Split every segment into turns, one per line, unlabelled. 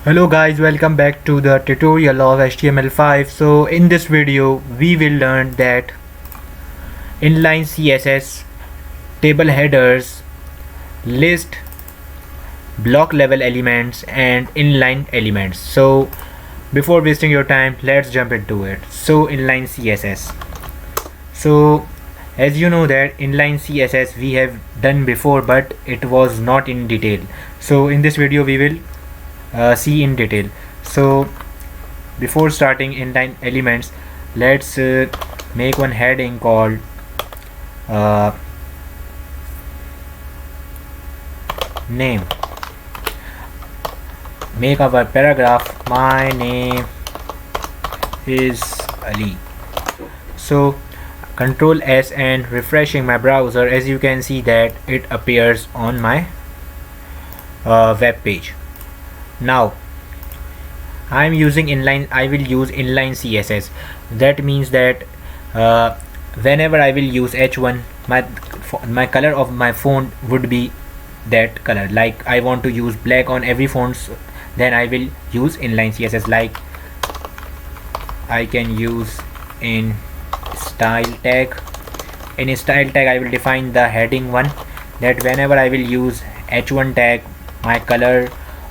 Hello guys, welcome back to the tutorial of HTML5. So in this video we will learn that inline CSS, table headers, list, block level elements and inline elements. So before wasting your time, let's jump into it. So inline CSS. So as you know that inline CSS we have done before, but it was not in detail. So in this video we will see in detail. So before starting inline elements, let's make one heading called name. Make our paragraph, my name is Ali. So Control S and refreshing my browser, as you can see that it appears on my web page. Now I will use inline CSS. That means that whenever I will use H1, my color of my font would be that color. Like I want to use black on every font, then I will use inline CSS. Like I can use in style tag. In style tag I will define the heading one, that whenever I will use H1 tag, my color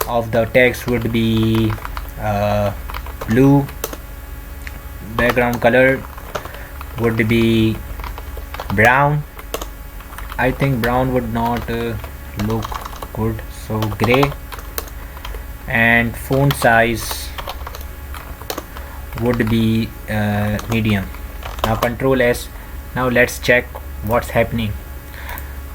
of the text would be blue, background color would be brown. I think brown would not look good, so gray, and font size would be medium. Now Control S. Now let's check what's happening.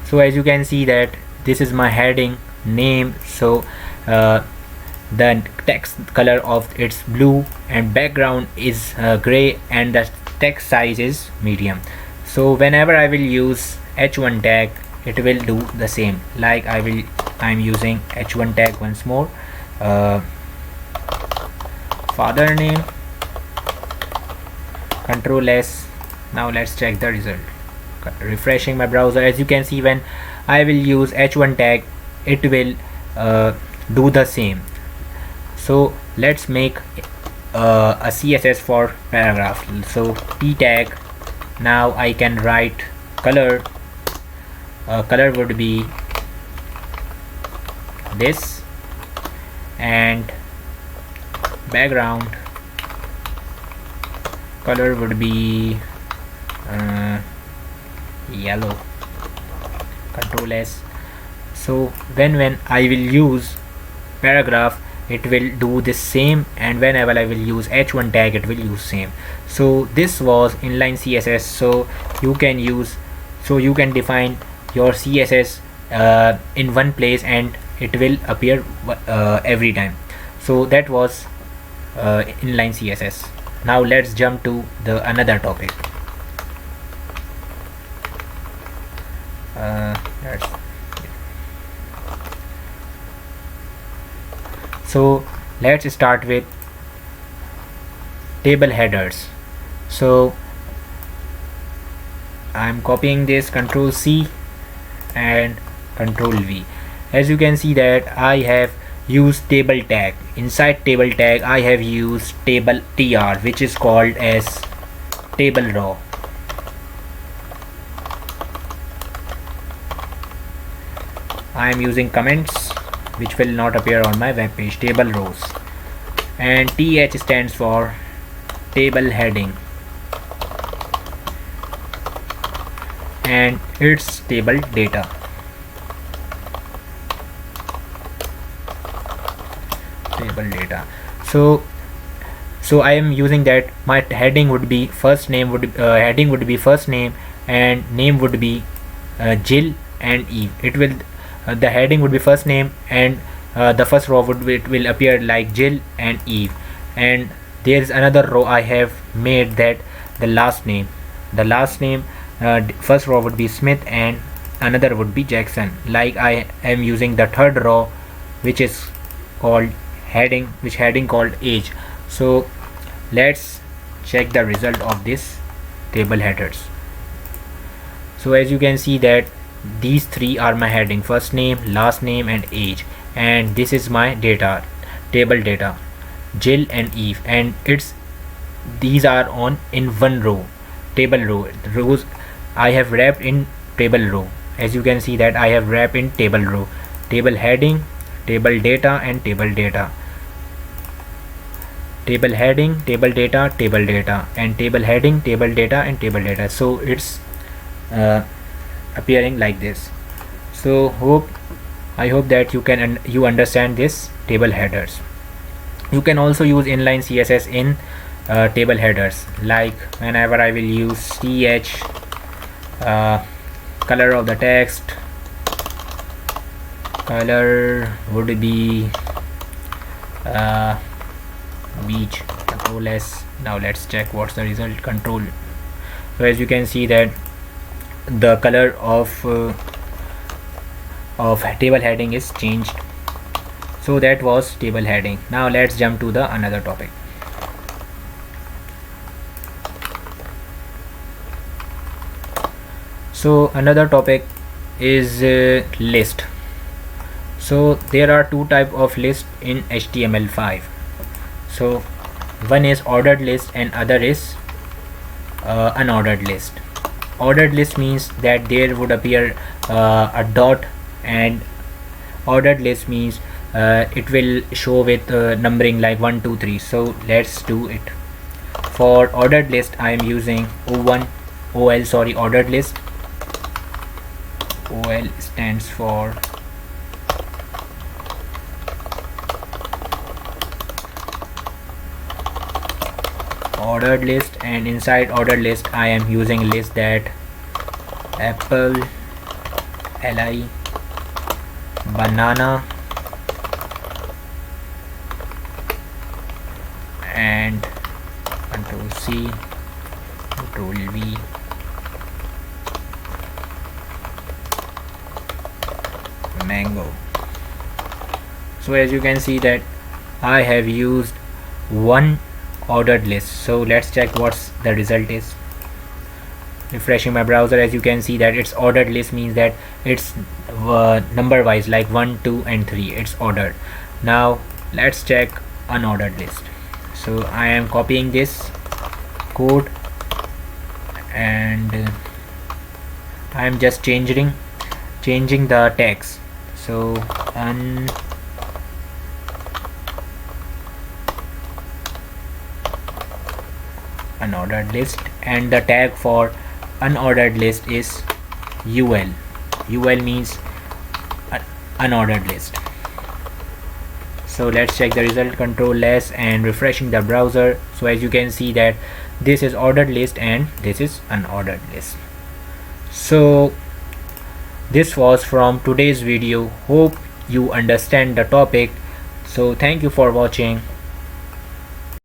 So as you can see that this is my heading name. So the text color of it's blue and background is gray and the text size is medium. So whenever I will use H1 tag, it will do the same. Like I'm using H1 tag once more. Father name, Control S. Now let's check the result. Refreshing my browser, as you can see when I will use H1 tag, it will do the same. So let's make a CSS for paragraph. So p tag. Now I can write color. Color would be this, and background color would be yellow. Control S. So when I will use paragraph, it will do the same, and whenever I will use H1 tag, it will use same. So this was inline CSS. So you can define your CSS in one place and it will appear every time. So that was inline CSS. Now let's jump to the another topic. So let's start with table headers. So I'm copying this, Control C and Control V. As you can see that I have used table tag. Inside table tag I have used table tr, which is called as table raw. I am using comments which will not appear on my web page, table rows, and th stands for table heading, and it's table data. Table data. So I am using that my heading would be first name, heading would be first name, and name would be Jill and Eve. It will the heading would be first name, and the first row it will appear like Jill and Eve, and there is another row I have made that the last name. First row would be Smith and another would be Jackson. Like I am using the third row, which is called heading called age. So let's check the result of this table headers. So as you can see that these three are my heading: first name, last name and age, and this is my data. table data, Jill and Eve, and these are on in one row, table row. Rows I have wrapped in table row. As you can see that I have wrapped in table row, table heading, table data, and table data, table heading, table data, table data, and table heading, table data, and table data. So it's appearing like this. So I hope that you understand this table headers. You can also use inline CSS in table headers, like whenever I will use th color of the text, color would be beach, control S. Now let's check what's the result, control. So as you can see that the color of table heading is changed. So that was table heading. Now let's jump to the another topic. So another topic is list. So there are two type of list in HTML5. So one is ordered list and other is unordered list. Ordered list means that there would appear a dot, and ordered list means it will show with numbering like 1 2 3. So let's do it. For ordered list I am using ordered list. OL stands for ordered list, and inside ordered list I am using list that apple, li, banana, and control C, control V, mango. So as you can see that I have used one ordered list. So let's check what's the result is. Refreshing my browser, as you can see that it's ordered list means that it's number wise, like 1 2 and 3, it's ordered. Now let's check unordered list. So I am copying this code and I am just changing the text. So unordered list, and the tag for unordered list is ul. Ul means unordered list. So let's check the result, control S, and refreshing the browser. So as you can see that this is ordered list and this is unordered list. So this was from today's video. Hope you understand the topic. So thank you for watching.